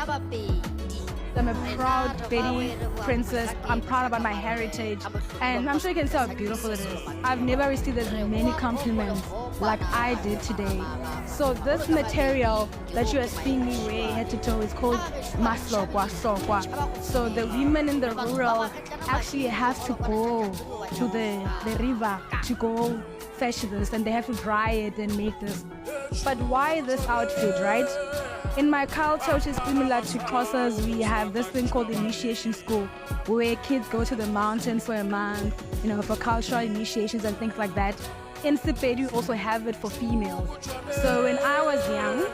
I'm a proud Bapedi princess. I'm proud about my heritage. And I'm sure you can see how beautiful it is. I've never received as many compliments like I did today. So this material that you are seeing me wear head to toe is called maslokwa sokwa. So the women in the rural actually have to go to the river to go fetch this, and they have to dry it and make this. But why this outfit, right? In my culture, which is similar to Xhosa's, we have this thing called initiation school, where kids go to the mountain for a month, for cultural initiations and things like that. In Sepedi, we also have it for females. So when I was young,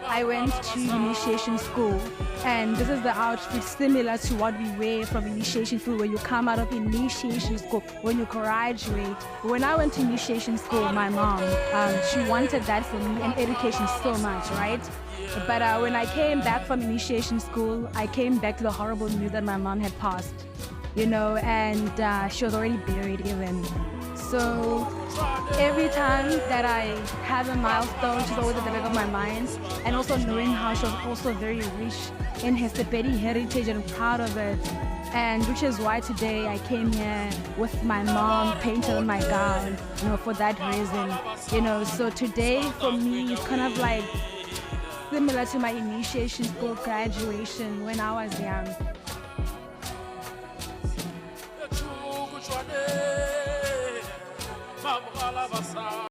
I went to initiation school, and this is the outfit similar to what we wear from initiation school, where you come out of initiation school when you graduate. When I went to initiation school, my mom, she wanted that for me, and education so much, right? But when I came back from initiation school, I came back to the horrible news that my mom had passed, and she was already buried even. So every time that I have a milestone, she's always at the back of my mind. And also knowing how she was also very rich in her Bapedi heritage and proud of it. And which is why today I came here with my mom painted on my gown, for that reason. So today for me, it's kind of like similar to my initiation school graduation when I was young.